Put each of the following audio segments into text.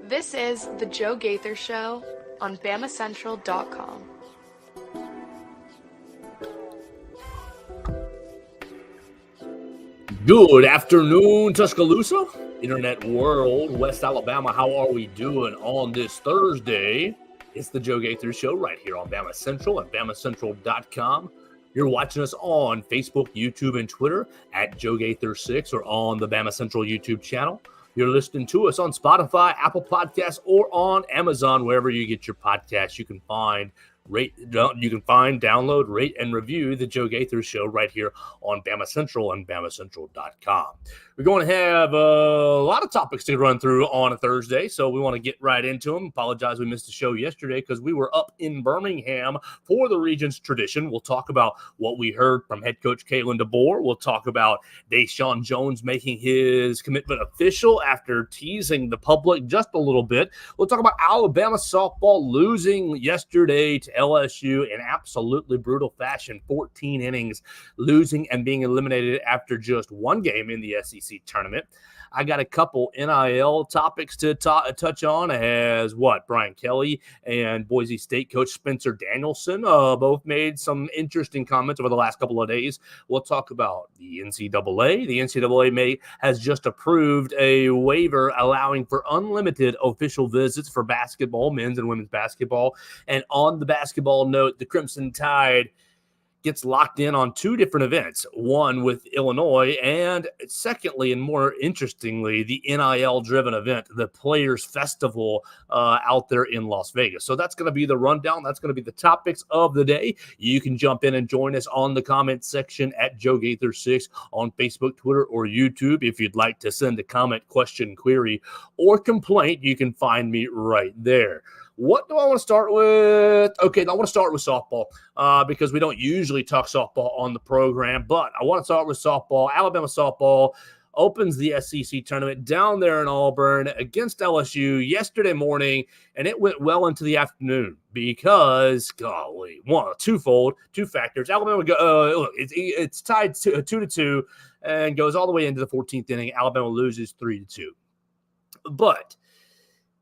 This is The Joe Gaither Show on BamaCentral.com. Good afternoon, Tuscaloosa, Internet world, West Alabama. How are we doing on this Thursday? It's the Joe Gaither Show right here on Bama Central and BamaCentral.com. You're watching us on Facebook, YouTube, and Twitter at Joe Gaither6 or on the Bama Central YouTube channel. You're listening to us on Spotify, Apple Podcasts, or on Amazon, wherever you get your podcasts. You can find, download, rate, and review the Joe Gaither Show right here on Bama Central and BamaCentral.com. We're going to have a lot of topics to run through on a Thursday, so we want to get right into them. Apologize we missed the show yesterday because we were up in Birmingham for the Regions Tradition. We'll talk about what we heard from head coach Kalen DeBoer. We'll talk about DaShawn Jones making his commitment official after teasing the public just a little bit. We'll talk about Alabama softball losing yesterday to LSU in absolutely brutal fashion, 14 innings, losing and being eliminated after just one game in the SEC tournament. I got a couple NIL topics to touch on as Brian Kelly and Boise State coach Spencer Danielson both made some interesting comments over the last couple of days. We'll talk about the NCAA. The NCAA has just approved a waiver allowing for unlimited official visits for basketball, men's and women's basketball. And on the basketball note, the Crimson Tide gets locked in on two different events, one with Illinois, and secondly, and more interestingly, the NIL-driven event, the Players Festival out there in Las Vegas. So that's going to be the rundown. That's going to be the topics of the day. You can jump in and join us on the comment section at Joe Gaither6 on Facebook, Twitter, or YouTube. If you'd like to send a comment, question, query, or complaint, you can find me right there. What do I want to start with? Okay, I want to start with softball because we don't usually talk softball on the program, but I want to start with softball. Alabama softball opens the SEC tournament down there in Auburn against LSU yesterday morning, and it went well into the afternoon because, two factors. Alabama, it's tied 2-2 and goes all the way into the 14th inning. Alabama loses 3-2. But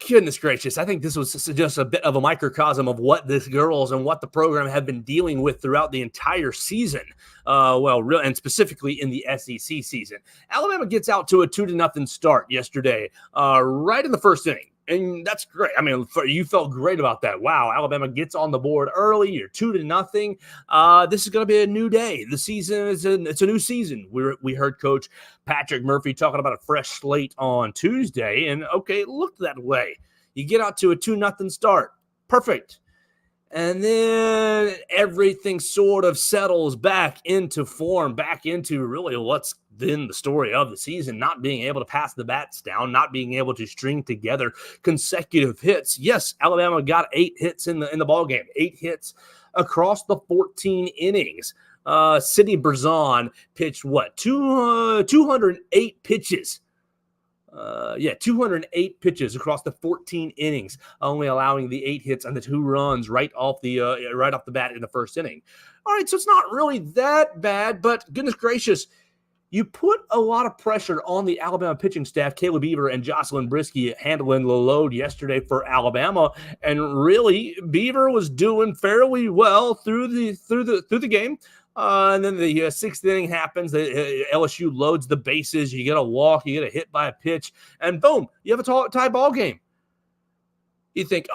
goodness gracious, I think this was just a bit of a microcosm of what the girls and what the program have been dealing with throughout the entire season. And specifically in the SEC season. Alabama gets out to a 2-0 start yesterday, right in the first inning. And that's great. I mean, you felt great about that. Wow, Alabama gets on the board early. You're 2-0. This is going to be a new day. The season it's a new season. We heard Coach Patrick Murphy talking about a fresh slate on Tuesday, and okay, it looked that way. You get out to a 2-0 start. Perfect. And then everything sort of settles back into form, back into really what's been the story of the season, not being able to pass the bats down, not being able to string together consecutive hits. Yes, Alabama got 8 hits in the ballgame, 8 hits across the 14 innings. Sidney Berzon pitched 208 pitches. 208 pitches across the 14 innings, only allowing the 8 hits and the 2 runs right off the bat in the first inning. All right, so it's not really that bad, but goodness gracious, you put a lot of pressure on the Alabama pitching staff. Caleb Beaver and Jocelyn Brisky handling the load yesterday for Alabama, and really Beaver was doing fairly well through the game. And then the 6th inning happens. LSU loads the bases. You get a walk. You get a hit by a pitch. And boom, you have a tie ball game. You think,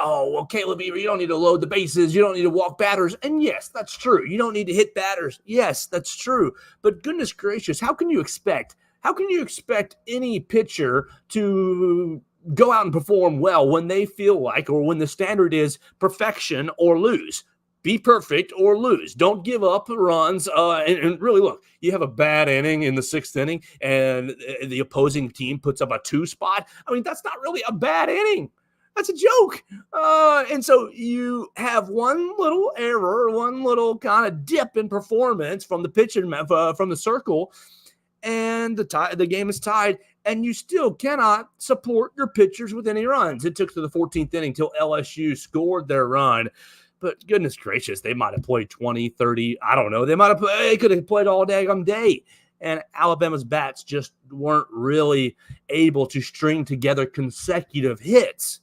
Caleb Beaver, you don't need to load the bases. You don't need to walk batters. And yes, that's true. You don't need to hit batters. Yes, that's true. But goodness gracious, how can you expect any pitcher to go out and perform well when they feel like, or when the standard is perfection or lose? Be perfect or lose. Don't give up runs. And really, look, you have a bad inning in the 6th inning and the opposing team puts up a 2 spot. I mean, that's not really a bad inning. That's a joke. And so you have one little error, one little kind of dip in performance from the pitcher, from the circle, and the game is tied, and you still cannot support your pitchers with any runs. It took to the 14th inning till LSU scored their run. But goodness gracious, they might have played 20, 30, I don't know. They could have played all daggum day. and Alabama's bats just weren't really able to string together consecutive hits.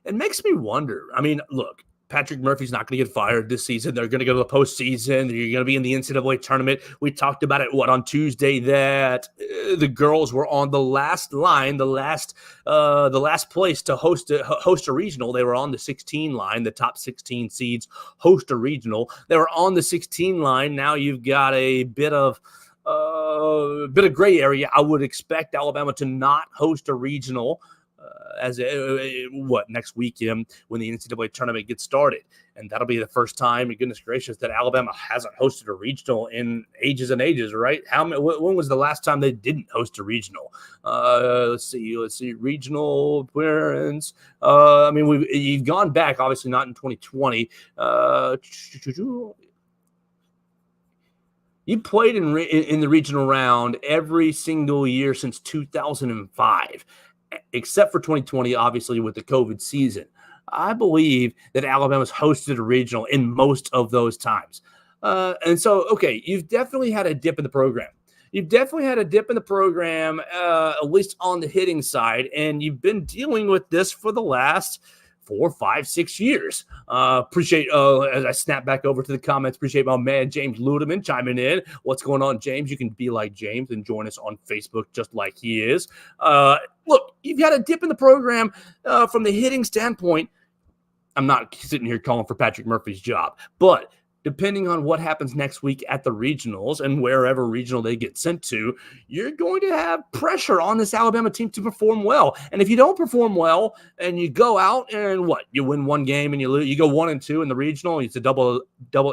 It makes me wonder. I mean, look, Patrick Murphy's not going to get fired this season. They're going to go to the postseason. You're going to be in the NCAA tournament. We talked about it, on Tuesday, that the girls were on the last line, the last place to host a regional. They were on the 16 line. The top 16 seeds host a regional. They were on the 16 line. Now you've got a bit of gray area. I would expect Alabama to not host a regional next weekend when the NCAA tournament gets started. And that'll be the first time, goodness gracious, that Alabama hasn't hosted a regional in ages and ages, right? When was the last time they didn't host a regional? Let's see, regional appearance. You've gone back, obviously not in 2020. You played in the regional round every single year since 2005. Except for 2020, obviously, with the COVID season. I believe that Alabama's hosted a regional in most of those times. And so, okay, you've definitely had a dip in the program. At least on the hitting side, and you've been dealing with this for the last 4, 5, 6 years. Appreciate, as I snap back over to the comments, appreciate my man James Ludeman chiming in. What's going on, James? You can be like James and join us on Facebook just like he is. Look, you've got a dip in the program from the hitting standpoint. I'm not sitting here calling for Patrick Murphy's job, but depending on what happens next week at the regionals and wherever regional they get sent to, you're going to have pressure on this Alabama team to perform well. And if you don't perform well and you go out and you win one game and you lose, you go 1-2 in the regional. It's a double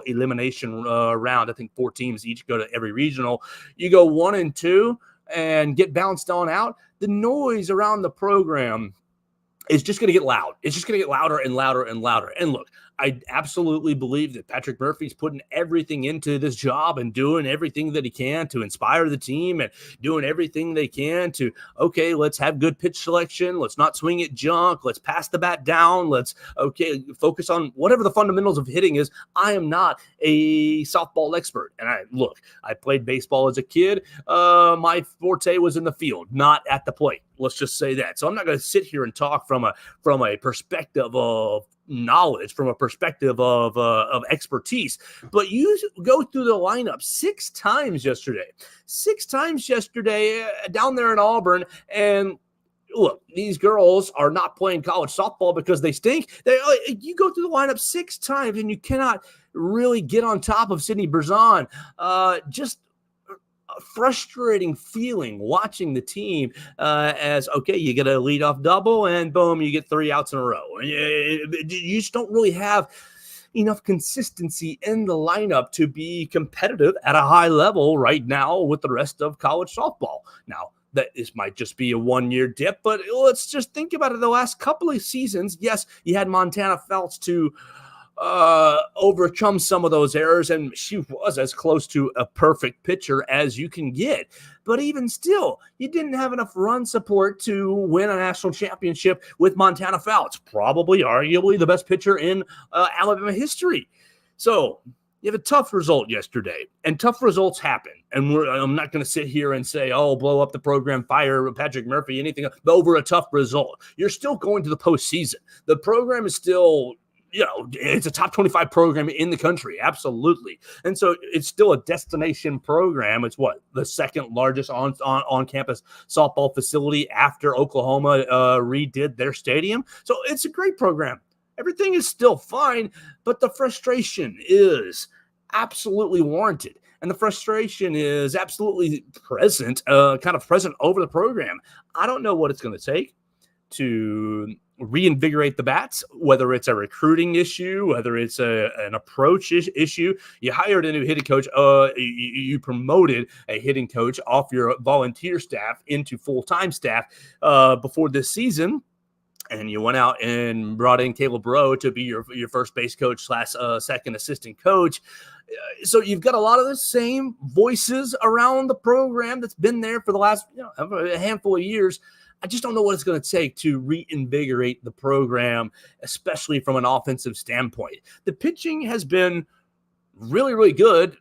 elimination round. I think 4 teams each go to every regional. You go 1-2 and get bounced on out. The noise around the program is just going to get loud. It's just going to get louder and louder and louder. And look, I absolutely believe that Patrick Murphy's putting everything into this job and doing everything that he can to inspire the team and doing everything they can to, okay, let's have good pitch selection. Let's not swing at junk. Let's pass the bat down. Let's, focus on whatever the fundamentals of hitting is. I am not a softball expert. And I played baseball as a kid. My forte was in the field, not at the plate. Let's just say that. So I'm not going to sit here and talk from a perspective of knowledge, from a perspective of expertise. But you go through the lineup 6 times yesterday down there in Auburn, and look, these girls are not playing college softball because they stink. You go through the lineup 6 times and you cannot really get on top of Sydney Berzon. Just a frustrating feeling watching the team you get a leadoff double and boom, you get 3 outs in a row. You just don't really have enough consistency in the lineup to be competitive at a high level right now with the rest of college softball. Now, this might just be a 1-year dip, but let's just think about it. The last couple of seasons, yes, you had Montana Felts to overcome some of those errors, and she was as close to a perfect pitcher as you can get. But even still, you didn't have enough run support to win a national championship with Montana Felts, arguably the best pitcher in Alabama history. So you have a tough result yesterday, and tough results happen. And I'm not going to sit here and say, blow up the program, fire Patrick Murphy, anything over a tough result. You're still going to the postseason. The program is still, it's a top 25 program in the country. Absolutely. And so it's still a destination program. It's the second largest on-campus softball facility after Oklahoma redid their stadium. So it's a great program. Everything is still fine, but the frustration is absolutely warranted. And the frustration is absolutely present over the program. I don't know what it's going to take to reinvigorate the bats, whether it's a recruiting issue, whether it's an approach issue. You hired a new hitting coach. You promoted a hitting coach off your volunteer staff into full-time staff before this season. And you went out and brought in Caleb Rowe to be your first base coach / second assistant coach. So you've got a lot of the same voices around the program that's been there for the last a handful of years. I just don't know what it's going to take to reinvigorate the program, especially from an offensive standpoint. The pitching has been really, really good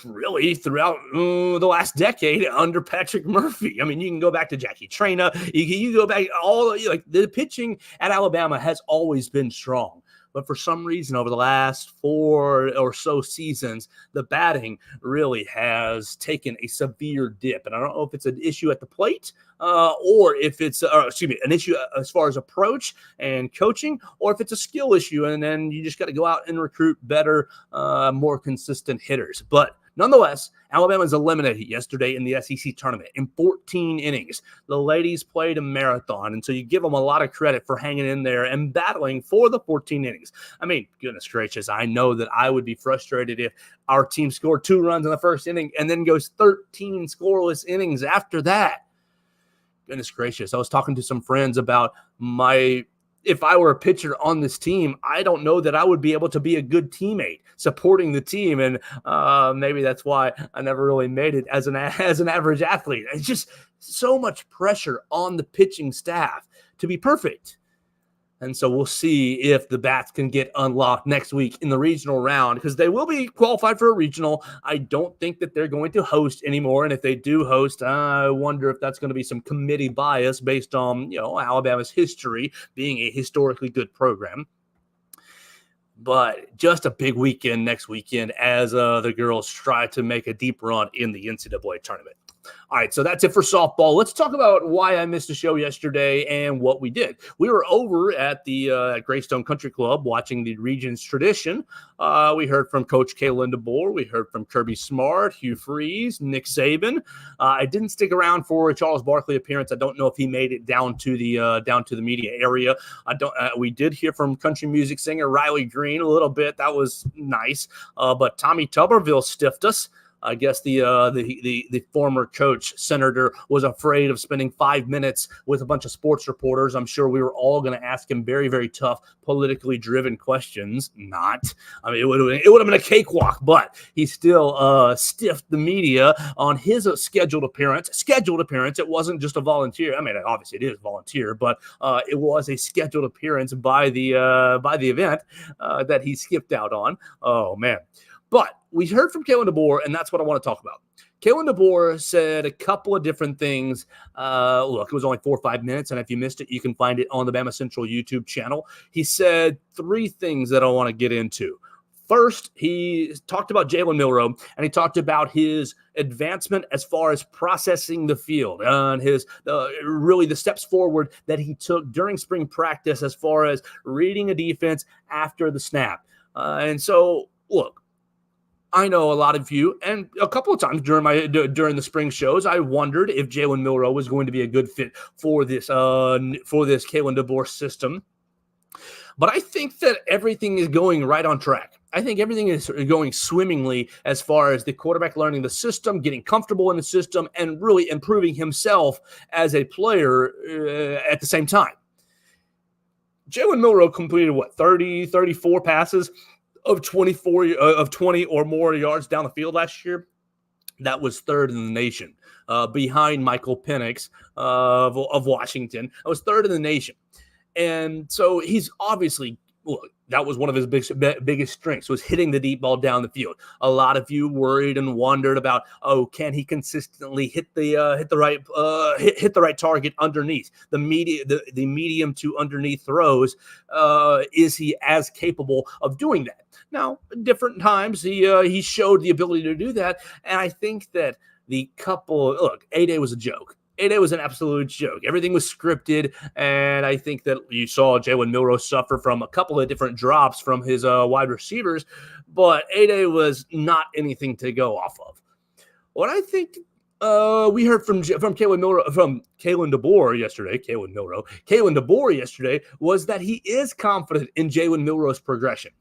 really throughout the last decade under Patrick Murphy. I mean, you can go back to Jackie Traina. You go back like the pitching at Alabama has always been strong. But for some reason, over the last 4 or so seasons, the batting really has taken a severe dip. And I don't know if it's an issue at the plate or if it's, an issue as far as approach and coaching, or if it's a skill issue. And then you just got to go out and recruit better, more consistent hitters. But nonetheless, Alabama's eliminated yesterday in the SEC tournament in 14 innings. The ladies played a marathon, and so you give them a lot of credit for hanging in there and battling for the 14 innings. I mean, goodness gracious, I know that I would be frustrated if our team scored 2 runs in the first inning and then goes 13 scoreless innings after that. Goodness gracious, I was talking to some friends about if I were a pitcher on this team, I don't know that I would be able to be a good teammate supporting the team. And maybe that's why I never really made it as an average athlete. It's just so much pressure on the pitching staff to be perfect. And so we'll see if the bats can get unlocked next week in the regional round, because they will be qualified for a regional. I don't think that they're going to host anymore. And if they do host, I wonder if that's going to be some committee bias based on, Alabama's history being a historically good program. But just a big weekend next weekend as the girls try to make a deep run in the NCAA tournament. All right, so that's it for softball. Let's talk about why I missed the show yesterday and what we did. We were over at the Greystone Country Club watching the Regions Tradition. We heard from Coach Kalen DeBoer. We heard from Kirby Smart, Hugh Freeze, Nick Saban. I didn't stick around for a Charles Barkley appearance. I don't know if he made it down to the media area. We did hear from country music singer Riley Green a little bit. That was nice. But Tommy Tuberville stiffed us. I guess the former coach, senator, was afraid of spending 5 minutes with a bunch of sports reporters. I'm sure we were all going to ask him very, very tough, politically driven questions. Not. I mean, it would have been a cakewalk, but he still stiffed the media on his scheduled appearance. It wasn't just a volunteer. I mean, obviously it is volunteer, but it was a scheduled appearance by the event that he skipped out on. Oh, man. But we heard from Kalen DeBoer, and that's what I want to talk about. Kalen DeBoer said a couple of different things. Look, it was only 4 or 5 minutes, and if you missed it, you can find it on the Bama Central YouTube channel. He said 3 things that I want to get into. First, he talked about Jalen Milroe, and he talked about his advancement as far as processing the field and his really the steps forward that he took during spring practice as far as reading a defense after the snap. And so, look, I know a lot of you, and a couple of times during the spring shows, I wondered if Jalen Milroe was going to be a good fit for this Kalen DeBoer system. But I think that everything is going right on track. I think everything is going swimmingly as far as the quarterback learning the system, getting comfortable in the system, and really improving himself as a player at the same time. Jalen Milroe completed 34 passes of 20 or more yards down the field last year. That was 3rd in the nation, behind Michael Penix of Washington. That was 3rd in the nation. And so he's obviously, that was one of his biggest strengths, was hitting the deep ball down the field. A lot of you worried and wondered about, can he consistently hit the right target underneath the medium to underneath throws? Is he as capable of doing that? Now, different times he showed the ability to do that, and I think that A-Day was a joke. A-Day was an absolute joke. Everything was scripted, and I think that you saw Jalen Milroe suffer from a couple of different drops from his wide receivers, but A-Day was not anything to go off of. What I think we heard from Kalen DeBoer yesterday was that he is confident in Jalen Milroe's progression.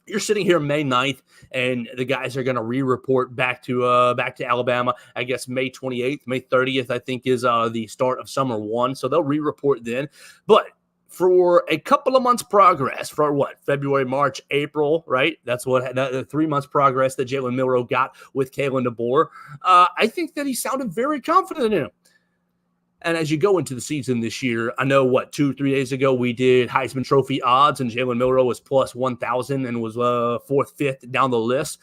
You're sitting here May 9th, and the guys are going to re-report back to Alabama. I guess May 28th, May 30th, I think, is the start of Summer 1. So they'll re-report then. But for a couple of months progress, for February, March, April, right? That's the 3 months progress that Jalen Milroe got with Kalen DeBoer. I think that he sounded very confident in him. And as you go into the season this year, I know 2-3 days ago we did Heisman Trophy odds, and Jalen Milroe was plus 1,000 and was 4th, 5th down the list.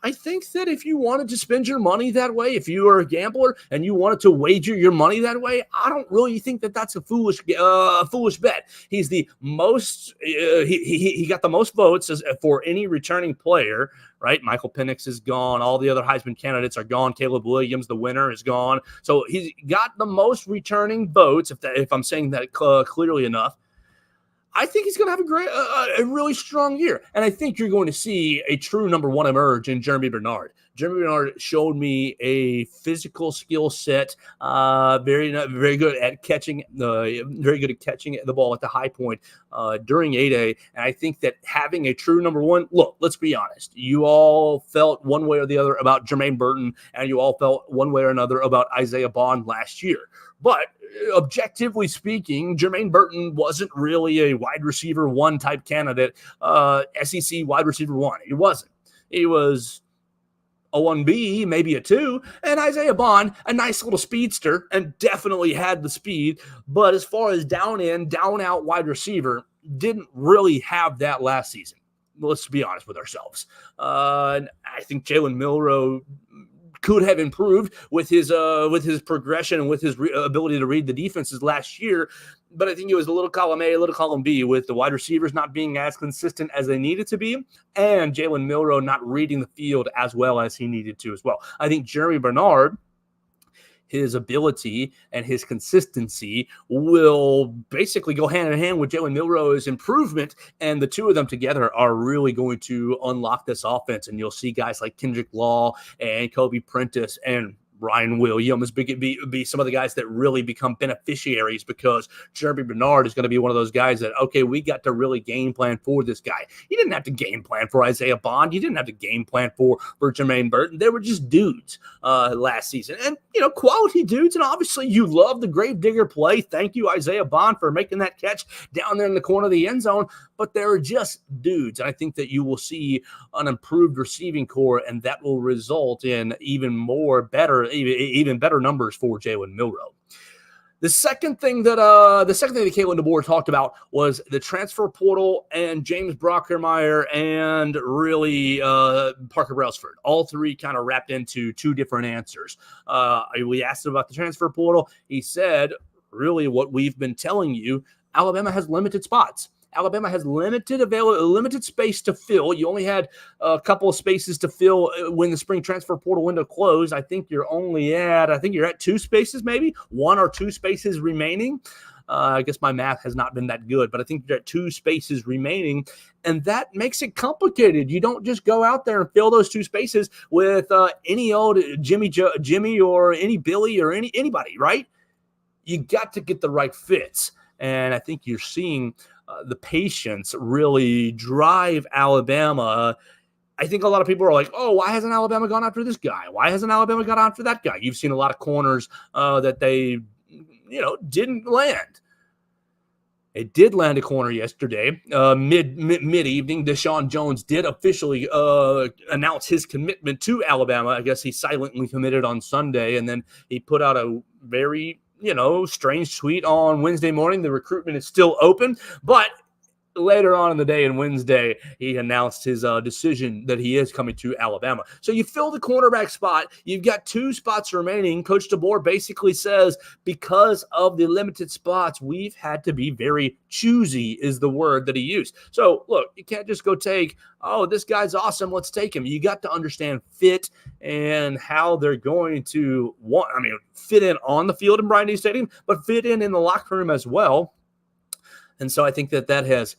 I think that if you wanted to spend your money that way, if you are a gambler and you wanted to wager your money that way, I don't really think that that's a foolish bet. He's the most he got the most votes for any returning player, right? Michael Penix is gone. All the other Heisman candidates are gone. Caleb Williams, the winner, is gone. So he's got the most returning votes, if I'm saying that clearly enough. I think he's going to have a really strong year. And I think you're going to see a true number one emerge in Jeremy Bernard. Jeremy Bernard showed me a physical skill set, very good at catching the ball at the high point during 8A. And I think that having a true number one, look, let's be honest. You all felt one way or the other about Jermaine Burton, and you all felt one way or another about Isaiah Bond last year. But objectively speaking, Jermaine Burton wasn't really a wide receiver one type candidate, SEC wide receiver one. He wasn't. He was a 1B, maybe a 2, and Isaiah Bond, a nice little speedster, and definitely had the speed. But as far as down out wide receiver, didn't really have that last season. Let's be honest with ourselves. I think Jalen Milroe could have improved with his progression and with his ability to read the defenses last year. But I think it was a little column A, a little column B, with the wide receivers not being as consistent as they needed to be, and Jalen Milroe not reading the field as well as he needed to as well. I think Jeremy Bernard, his ability and his consistency will basically go hand in hand with Jalen Milroe's improvement, and the two of them together are really going to unlock this offense, and you'll see guys like Kendrick Law and Kobe Prentice and Ryan Williams be some of the guys that really become beneficiaries, because Jeremy Bernard is going to be one of those guys that, okay, we got to really game plan for this guy. You didn't have to game plan for Isaiah Bond. You didn't have to game plan for Jermaine Burton. They were just dudes last season. And, quality dudes. And obviously you love the Gravedigger play. Thank you, Isaiah Bond, for making that catch down there in the corner of the end zone. But they're just dudes. And I think that you will see an improved receiving core, and that will result in even better numbers for Jalen Milroe. The second thing that Kalen DeBoer talked about was the transfer portal and James Brockermeyer and really Parker Brailsford. All three kind of wrapped into two different answers. We asked him about the transfer portal. He said, really what we've been telling you, Alabama has limited spots. Alabama has limited space to fill. You only had a couple of spaces to fill when the spring transfer portal window closed. I think you're at 2 spaces, maybe 1 or 2 spaces remaining. I guess my math has not been that good, but I think you're at 2 spaces remaining, and that makes it complicated. You don't just go out there and fill those 2 spaces with any old Jimmy or any Billy or anybody, right? You got to get the right fits, and I think you're seeing the patience really drive Alabama. I think a lot of people are like, oh, why hasn't Alabama gone after this guy? Why hasn't Alabama gone after that guy? You've seen a lot of corners that they, didn't land. It did land a corner yesterday, mid-evening. DaShawn Jones did officially announce his commitment to Alabama. I guess he silently committed on Sunday, and then he put out a very strange tweet on Wednesday morning. The recruitment is still open, but later on in the day, on Wednesday, he announced his decision that he is coming to Alabama. So you fill the cornerback spot. You've got 2 spots remaining. Coach DeBoer basically says, because of the limited spots, we've had to be very choosy, is the word that he used. So look, you can't just go take, oh, this guy's awesome, let's take him. You got to understand fit and how they're going to fit in on the field in Bryant-Denny Stadium, but fit in the locker room as well. And so I think that has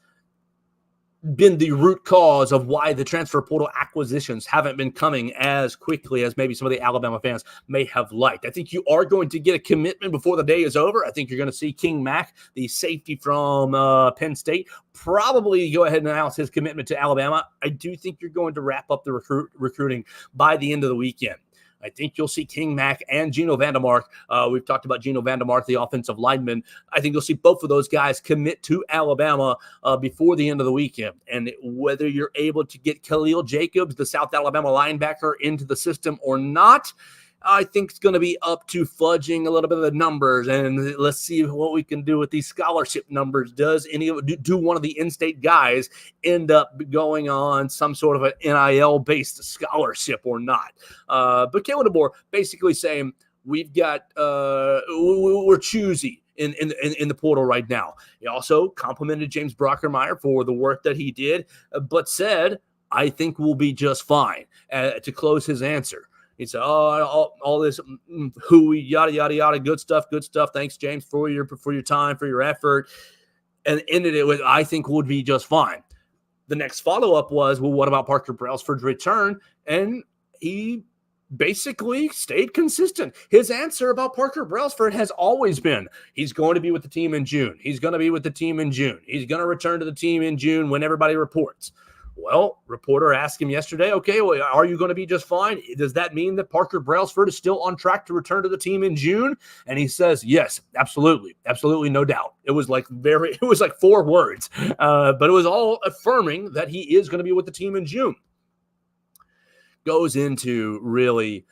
been the root cause of why the transfer portal acquisitions haven't been coming as quickly as maybe some of the Alabama fans may have liked. I think you are going to get a commitment before the day is over. I think you're going to see King Mack, the safety from Penn State, probably go ahead and announce his commitment to Alabama. I do think you're going to wrap up the recruiting by the end of the weekend. I think you'll see King Mack and Geno Vandermark. We've talked about Geno Vandermark, the offensive lineman. I think you'll see both of those guys commit to Alabama before the end of the weekend. And whether you're able to get Khalil Jacobs, the South Alabama linebacker, into the system or not, I think it's going to be up to fudging a little bit of the numbers, and let's see what we can do with these scholarship numbers. Do one of the in-state guys end up going on some sort of an NIL-based scholarship or not? But Kalen DeBoer basically saying we're choosy in the portal right now. He also complimented James Brockermeyer for the work that he did, but said, I think we'll be just fine, to close his answer. He said, all this hooey, yada, yada, yada, good stuff. Thanks, James, for your time, for your effort. And ended it with, I think we'll be just fine. The next follow-up was, well, what about Parker Brailsford's return? And he basically stayed consistent. His answer about Parker Brailsford has always been, he's going to be with the team in June. He's going to return to the team in June when everybody reports. Well, reporter asked him yesterday, okay, well, are you going to be just fine? Does that mean that Parker Brailsford is still on track to return to the team in June? And he says, yes, absolutely, no doubt. It was like 4 words, but it was all affirming that he is going to be with the team in June. Goes into really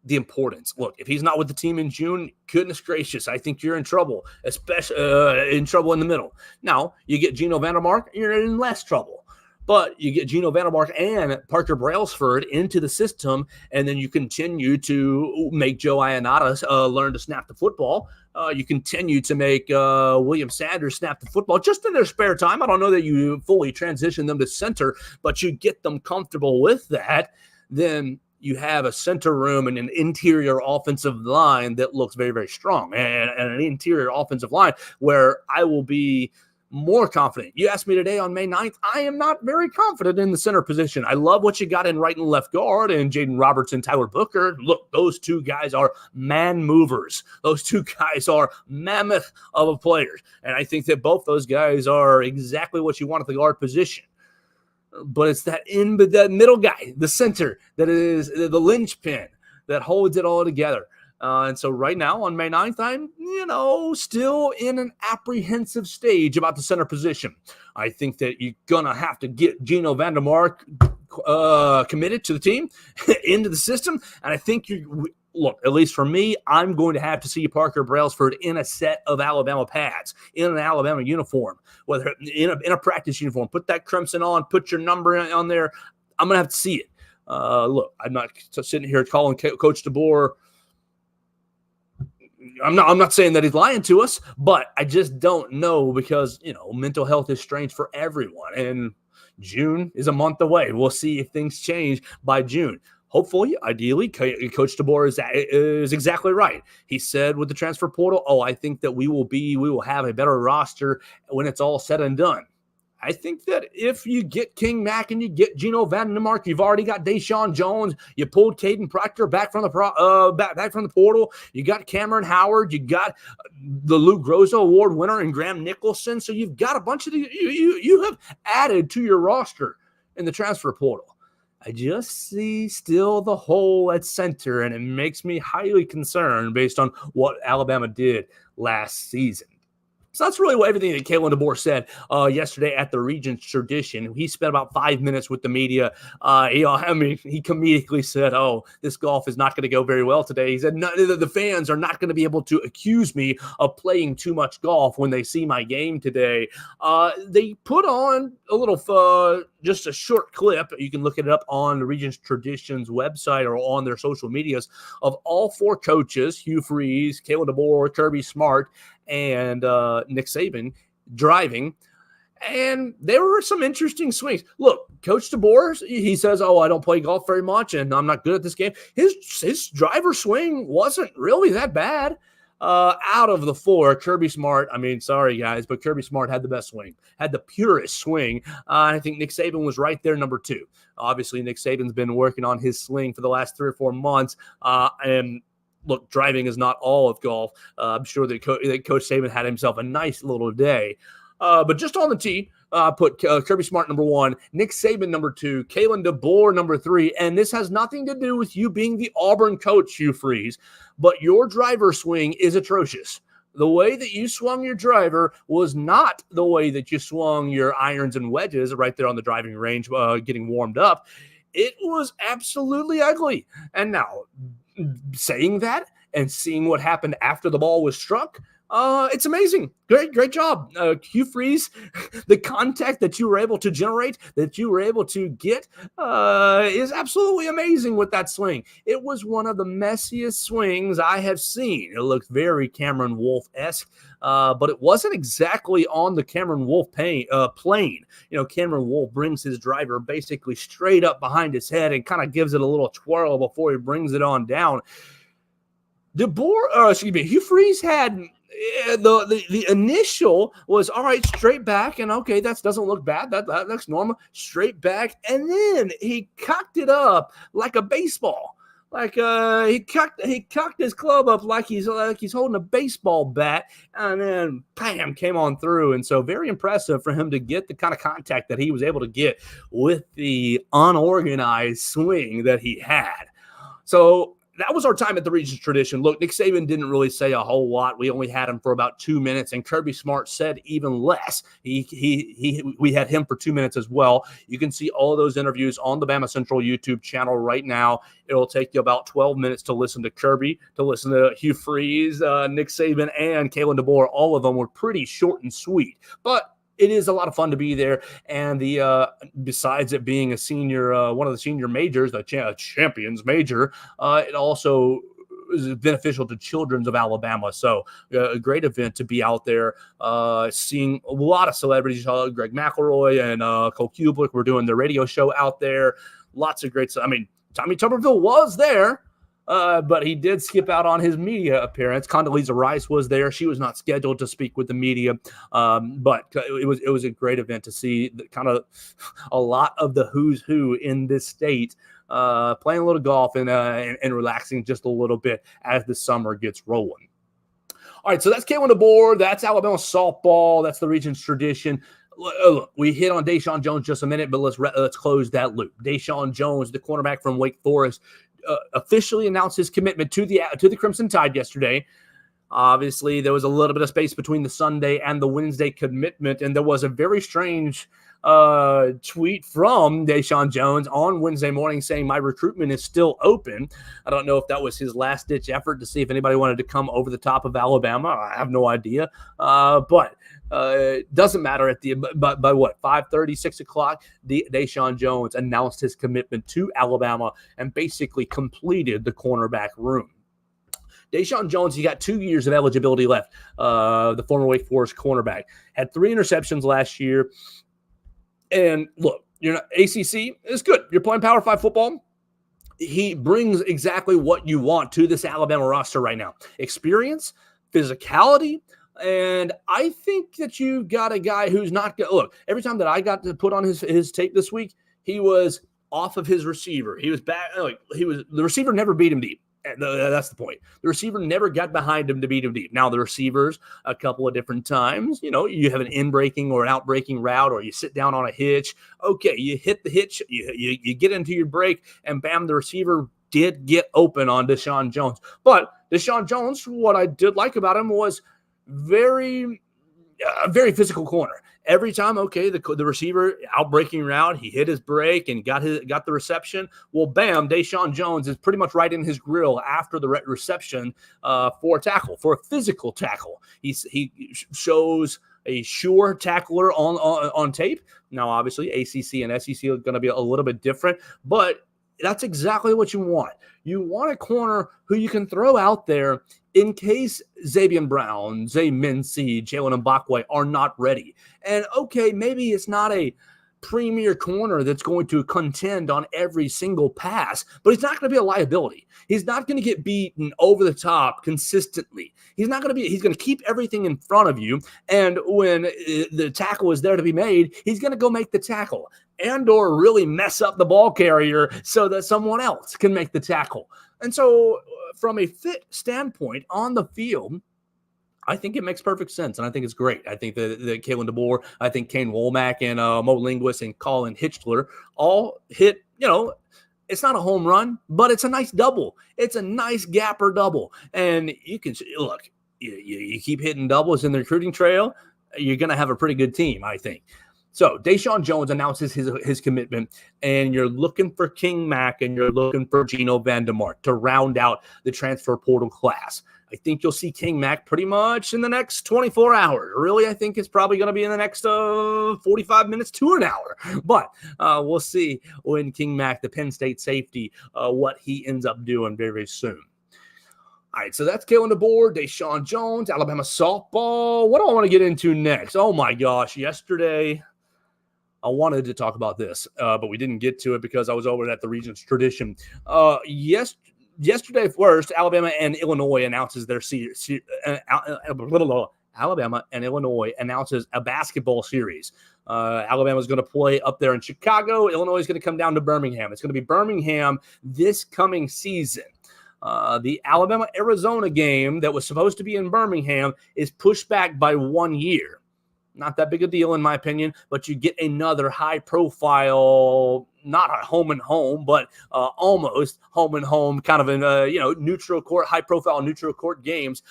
the importance. Look, if he's not with the team in June, goodness gracious, I think you're in trouble, especially in trouble in the middle. Now, you get Gino Vandermark, you're in less trouble. But you get Gino Vandermark and Parker Brailsford into the system, and then you continue to make Joe Ionata learn to snap the football. You continue to make William Sanders snap the football just in their spare time. I don't know that you fully transition them to center, but you get them comfortable with that. Then you have a center room and an interior offensive line that looks very, very strong, and an interior offensive line where I will be more confident. You asked me today on May 9th, I am not very confident in the center position. I love what you got in right and left guard and Jaden Robertson, Tyler Booker. Look, those two guys are man movers. Those two guys are mammoth of players. And I think that both those guys are exactly what you want at the guard position. But it's that middle guy, the center, that is the linchpin that holds it all together. And so right now on May 9th, I'm, still in an apprehensive stage about the center position. I think that you're going to have to get Gino Vandermark committed to the team, into the system. And I think look, at least for me, I'm going to have to see Parker Brailsford in a set of Alabama pads, in an Alabama uniform, whether in a practice uniform. Put that crimson on, put your number on there. I'm going to have to see it. Look, I'm not sitting here calling Coach DeBoer. I'm not saying that he's lying to us, but I just don't know because, mental health is strange for everyone. And June is a month away. We'll see if things change by June. Hopefully, ideally, Coach DeBoer is exactly right. He said with the transfer portal, I think that we will have a better roster when it's all said and done. I think that if you get King Mack and you get Gino Vandermark, you've already got DaShawn Jones. You pulled Caden Proctor back from the portal. You got Cameron Howard. You got the Lou Groza Award winner and Graham Nicholson. So you've got a bunch of you have added to your roster in the transfer portal. I just see still the hole at center, and it makes me highly concerned based on what Alabama did last season. So that's really everything that Kalen DeBoer said yesterday at the Regents Tradition. He spent about 5 minutes with the media. He comedically said, this golf is not going to go very well today. He said, the fans are not going to be able to accuse me of playing too much golf when they see my game today. They put on a little, just a short clip. You can look it up on the Regents Tradition's website or on their social medias of all 4 coaches, Hugh Freeze, Kalen DeBoer, Kirby Smart, and Nick Saban driving, and there were some interesting swings. Look, Coach DeBoer, he says, I don't play golf very much, and I'm not good at this game. His driver swing wasn't really that bad. Out of the 4, Kirby Smart, sorry guys, but Kirby Smart had the best swing, had the purest swing. I think Nick Saban was right there, number 2. Obviously, Nick Saban's been working on his swing for the last 3 or 4 months, and look, driving is not all of golf. I'm sure that Coach Saban had himself a nice little day. But just on the tee, put Kirby Smart number 1, Nick Saban number 2, Kalen DeBoer number 3. And this has nothing to do with you being the Auburn coach, Hugh Freeze, but your driver swing is atrocious. The way that you swung your driver was not the way that you swung your irons and wedges right there on the driving range getting warmed up. it was absolutely ugly. And now, saying that and seeing what happened after the ball was struck, it's amazing. Great job. Hugh Freeze, the contact that you were able to generate, that you were able to get, is absolutely amazing with that swing. It was one of the messiest swings I have seen. It looked very Cameron Wolf-esque, but it wasn't exactly on the Cameron Wolf plane. Cameron Wolf brings his driver basically straight up behind his head and kind of gives it a little twirl before he brings it on down. Hugh Freeze had the initial was all right, straight back, and okay, that doesn't look bad. That looks normal, straight back, and then he cocked it up like a baseball. Like he cocked his club up like he's holding a baseball bat, and then bam, came on through. And so very impressive for him to get the kind of contact that he was able to get with the unorganized swing that he had. So that was our time at the Regents Tradition. Look, Nick Saban didn't really say a whole lot. We only had him for about 2 minutes, and Kirby Smart said even less. We had him for 2 minutes as well. You can see all of those interviews on the Bama Central YouTube channel right now. It'll take you about 12 minutes to listen to Kirby, to listen to Hugh Freeze, Nick Saban, and Kalen DeBoer. All of them were pretty short and sweet, but it is a lot of fun to be there. And besides it being a senior, one of the senior majors, the champions major, it also is beneficial to Children's of Alabama. So a great event to be out there, seeing a lot of celebrities. Greg McElroy and Cole Kubelik were doing their radio show out there. Lots of great stuff. I mean, Tommy Tuberville was there. But he did skip out on his media appearance. Condoleezza Rice was there. She was not scheduled to speak with the media, but it was a great event to see kind of a lot of the who's who in this state playing a little golf and relaxing just a little bit as the summer gets rolling. All right, so that's Kalen DeBoer. That's Alabama softball. That's the Regents Tradition. Look, we hit on DaShawn Jones just a minute, but let's close that loop. DaShawn Jones, the cornerback from Wake Forest, officially announced his commitment to the Crimson Tide yesterday. Obviously, there was a little bit of space between the Sunday and the Wednesday commitment, and there was a very strange tweet from DaShawn Jones on Wednesday morning saying my recruitment is still open. I don't know if that was his last-ditch effort to see if anybody wanted to come over the top of Alabama. I have no idea, but it doesn't matter by what, 5:30, 6 o'clock, DaShawn Jones announced his commitment to Alabama and basically completed the cornerback room. DaShawn Jones, he got 2 years of eligibility left. The former Wake Forest cornerback had 3 interceptions last year. And look, ACC is good. You're playing Power 5 football. He brings exactly what you want to this Alabama roster right now. Experience, physicality, and I think that you got a guy who's not good. Look, every time that I got to put on his tape this week, he was off of his receiver. He was back. The receiver never beat him deep. That's the point. The receiver never got behind him to beat him deep. Now, the receivers, a couple of different times, you have an in-breaking or an out-breaking route, or you sit down on a hitch. Okay, you hit the hitch, you get into your break, and bam, the receiver did get open on DaShawn Jones. But DaShawn Jones, what I did like about him was very physical corner. Every time, okay, the receiver out-breaking route, he hit his break and got the reception. Well, bam, DaShawn Jones is pretty much right in his grill after the reception for a physical tackle. He shows a sure tackler on tape. Now, obviously, ACC and SEC are going to be a little bit different, but that's exactly what you want. You want a corner who you can throw out there in case Xavier Brown, Zay Mincy, Jalen Mbakwe are not ready. And okay, maybe it's not a premier corner that's going to contend on every single pass, but he's not going to be a liability. He's not going to get beaten over the top consistently. He's going to keep everything in front of you. And when the tackle is there to be made, he's going to go make the tackle and or really mess up the ball carrier so that someone else can make the tackle. And so from a fit standpoint on the field, I think it makes perfect sense, and I think it's great. I think that Kalen DeBoer, I think Kane Womack and Mo Linguist and Colin Hitchler all hit, it's not a home run, but it's a nice double. It's a nice gapper double. And you can look, you keep hitting doubles in the recruiting trail, you're going to have a pretty good team, I think. So DaShawn Jones announces his commitment, and you're looking for King Mack and you're looking for Gino Vandemart to round out the transfer portal class. I think you'll see King Mack pretty much in the next 24 hours. Really, I think it's probably going to be in the next 45 minutes to an hour. But we'll see when King Mack, the Penn State safety, what he ends up doing very, very soon. All right, so that's killing the board. DaShawn Jones, Alabama softball. What do I want to get into next? Oh, my gosh. Yesterday, I wanted to talk about this, but we didn't get to it because I was over at the Regents Tradition. Yesterday first, Alabama and Illinois announces their Alabama and Illinois announces a basketball series. Alabama is going to play up there in Chicago. Illinois is going to come down to Birmingham. It's going to be Birmingham this coming season. The Alabama-Arizona game that was supposed to be in Birmingham is pushed back by 1 year. Not that big a deal, in my opinion, but you get another high-profile, not a home and home, but almost home and home, kind of an neutral court, high-profile neutral court games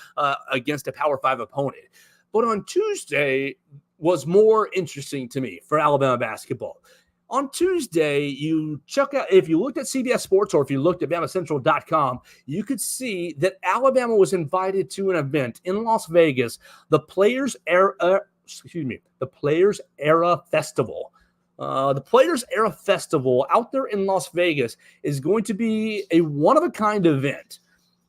against a Power 5 opponent. But on Tuesday was more interesting to me for Alabama basketball. On Tuesday, if you looked at CBS Sports or if you looked at BamaCentral.com, you could see that Alabama was invited to an event in Las Vegas, the Players Era Festival. The Players Era Festival out there in Las Vegas is going to be a one-of-a-kind event.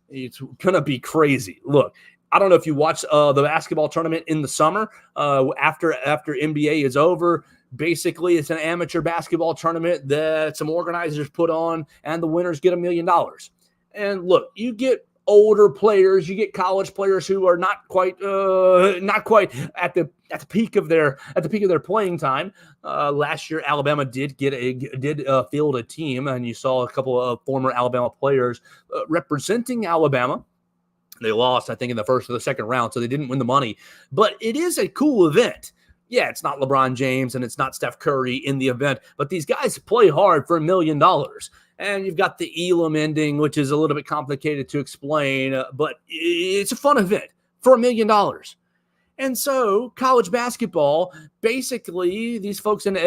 It's going to be crazy. Look, I don't know if you watch the basketball tournament in the summer after NBA is over. Basically, it's an amateur basketball tournament that some organizers put on, and the winners get $1 million. And look, you get older players, you get college players who are not quite at the peak of their playing time. Last year, Alabama did field a team, and you saw a couple of former Alabama players representing Alabama. They lost, I think, in the first or the second round, so they didn't win the money. But it is a cool event. Yeah, it's not LeBron James and it's not Steph Curry in the event, but these guys play hard for $1 million. And you've got the Elam ending, which is a little bit complicated to explain, but it's a fun event for $1 million. And so college basketball, basically, these folks out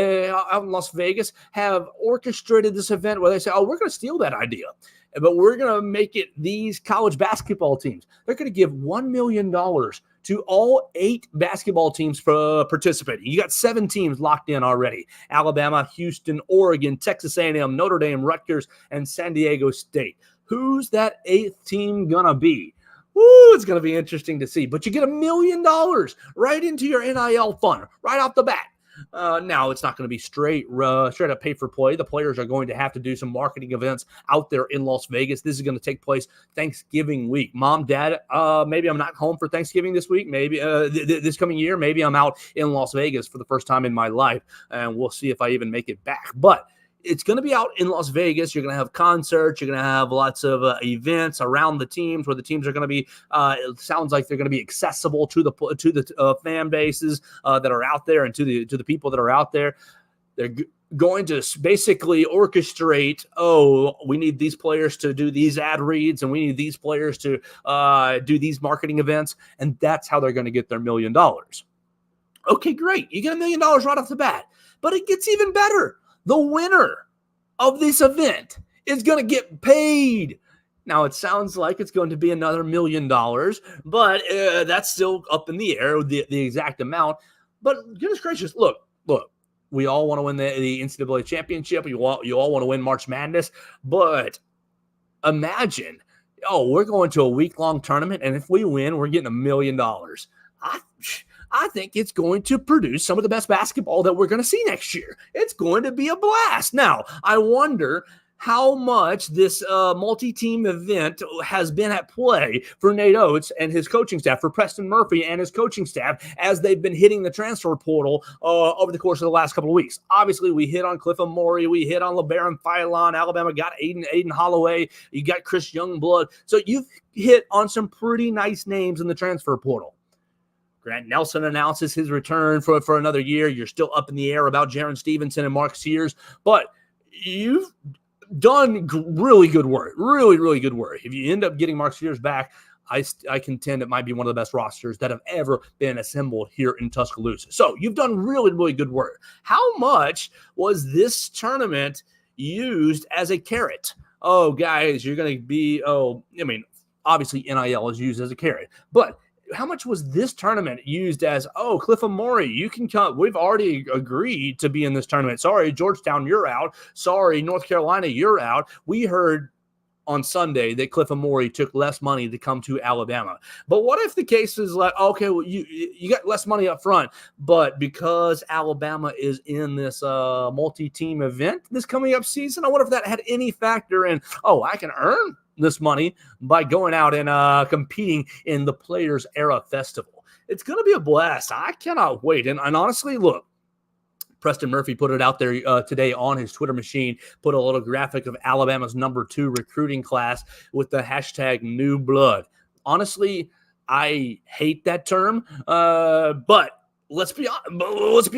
in Las Vegas have orchestrated this event where they say, oh, we're going to steal that idea, but we're going to make it these college basketball teams. They're going to give $1 million to all 8 basketball teams participating. You got 7 teams locked in already. Alabama, Houston, Oregon, Texas A&M, Notre Dame, Rutgers, and San Diego State. Who's that 8th team going to be? Woo, it's going to be interesting to see. But you get $1 million right into your NIL fund right off the bat. Now, it's not going to be straight up pay for play. The players are going to have to do some marketing events out there in Las Vegas. This is going to take place Thanksgiving week. Mom, Dad, maybe I'm not home for Thanksgiving this week. Maybe this coming year, maybe I'm out in Las Vegas for the first time in my life, and we'll see if I even make it back. But it's going to be out in Las Vegas. You're going to have concerts. You're going to have lots of events around the teams where the teams are going to be. It sounds like they're going to be accessible to the fan bases that are out there and to the people that are out there. They're going to basically orchestrate. Oh, we need these players to do these ad reads, and we need these players to do these marketing events, and that's how they're going to get their $1 million. Okay, great. You get $1 million right off the bat, but it gets even better. The winner of this event is going to get paid. Now, it sounds like it's going to be another $1 million, but that's still up in the air, the exact amount. But goodness gracious, look, we all want to win the NCAA championship. You all want to win March Madness. But imagine, we're going to a week-long tournament, and if we win, we're getting $1 million. I think it's going to produce some of the best basketball that we're going to see next year. It's going to be a blast. Now, I wonder how much this multi-team event has been at play for Nate Oates and his coaching staff, for Preston Murphy and his coaching staff, as they've been hitting the transfer portal over the course of the last couple of weeks. Obviously, we hit on Cliff Amore. We hit on LeBaron Philon. Alabama got Aiden Holloway. You got Chris Youngblood. So you've hit on some pretty nice names in the transfer portal. Grant Nelson announces his return for another year. You're still up in the air about Jaron Stevenson and Mark Sears, but you've done really good work, really, really good work. If you end up getting Mark Sears back, I contend it might be one of the best rosters that have ever been assembled here in Tuscaloosa. So you've done really, really good work. How much was this tournament used as a carrot? Oh, guys, you're going to be, obviously NIL is used as a carrot, but how much was this tournament used as, Cliff Amore, you can come. We've already agreed to be in this tournament. Sorry, Georgetown, you're out. Sorry, North Carolina, you're out. We heard on Sunday that Cliff Amore took less money to come to Alabama. But what if the case is like, okay, well, you got less money up front, but because Alabama is in this multi-team event this coming up season, I wonder if that had any factor in, I can earn this money by going out and competing in the Players Era Festival. It's going to be a blast. I cannot wait. And honestly, look, Preston Murphy put it out there today on his Twitter machine, put a little graphic of Alabama's number 2 recruiting class with the hashtag new blood. Honestly, I hate that term, but let's be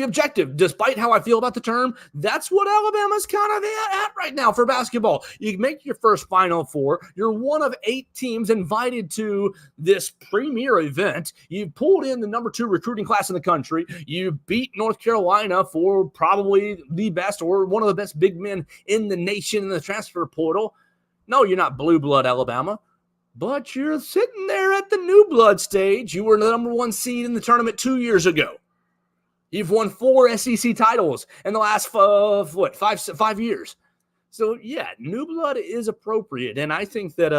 objective. Despite how I feel about the term, that's what Alabama's kind of at right now for basketball. You make your first Final Four. You're one of 8 teams invited to this premier event. You pulled in the number 2 recruiting class in the country. You beat North Carolina for probably the best or one of the best big men in the nation in the transfer portal. No, you're not blue blood Alabama, but you're sitting there at the new blood stage. You were the number 1 seed in the tournament 2 years ago. You've won 4 SEC titles in the last 5 years. So, yeah, new blood is appropriate. And I think that,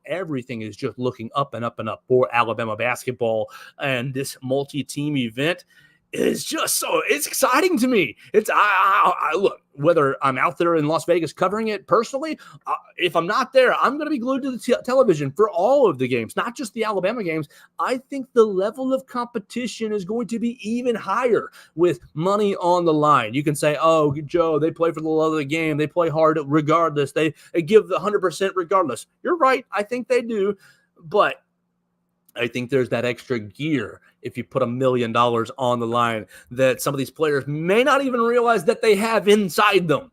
everything is just looking up and up and up for Alabama basketball. And this multi-team event is just it's exciting to me. I look, whether I'm out there in Las Vegas covering it personally, if I'm not there, I'm going to be glued to the television for all of the games, not just the Alabama games. I think the level of competition is going to be even higher with money on the line. You can say, Joe, they play for the love of the game. They play hard regardless. They give the 100% regardless. You're right. I think they do. But I think there's that extra gear if you put $1 million on the line that some of these players may not even realize that they have inside them.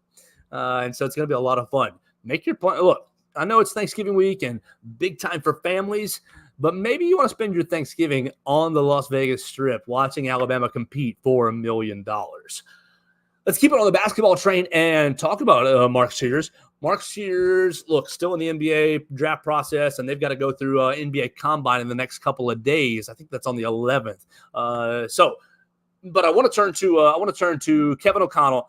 And so it's going to be a lot of fun. Make your point. Look, I know it's Thanksgiving week and big time for families, but maybe you want to spend your Thanksgiving on the Las Vegas Strip watching Alabama compete for $1 million. Let's keep it on the basketball train and talk about Mark Sears. Mark Sears, look, still in the NBA draft process, and they've got to go through NBA Combine in the next couple of days. I think that's on the 11th. But I want to turn to Kevin O'Connor,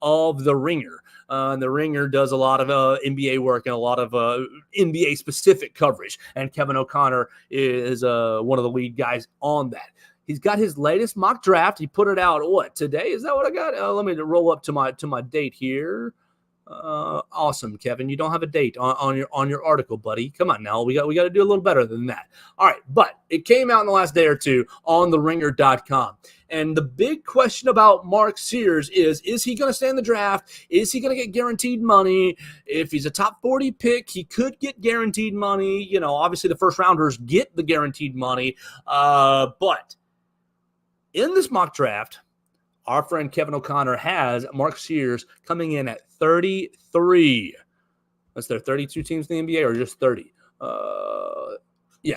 of The Ringer. The Ringer does a lot of NBA work and a lot of NBA specific coverage, and Kevin O'Connor is one of the lead guys on that. He's got his latest mock draft. He put it out, today? Is that what I got? Let me roll up to my date here. Awesome, Kevin. You don't have a date on your article, buddy. Come on now. We got to do a little better than that. All right, but it came out in the last day or two on theringer.com. And the big question about Mark Sears is he going to stay in the draft? Is he going to get guaranteed money? If he's a top 40 pick, he could get guaranteed money. Obviously the first rounders get the guaranteed money. But in this mock draft, our friend Kevin O'Connor has Mark Sears coming in at 33. Was there 32 teams in the NBA or just 30?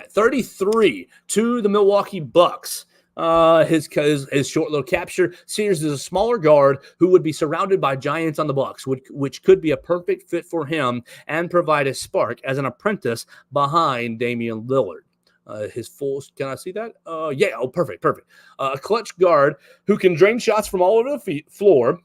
33 to the Milwaukee Bucks. His short little capture. Sears is a smaller guard who would be surrounded by giants on the Bucks, which could be a perfect fit for him and provide a spark as an apprentice behind Damian Lillard. Can I see that? Perfect. A clutch guard who can drain shots from all over the floor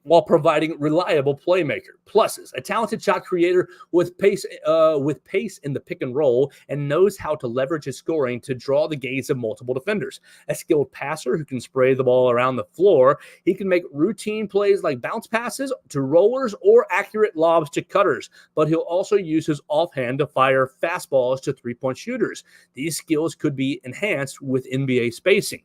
while providing reliable playmaker. Pluses, a talented shot creator with pace in the pick and roll and knows how to leverage his scoring to draw the gaze of multiple defenders. A skilled passer who can spray the ball around the floor. He can make routine plays like bounce passes to rollers or accurate lobs to cutters, but he'll also use his offhand to fire fastballs to three-point shooters. These skills could be enhanced with NBA spacing.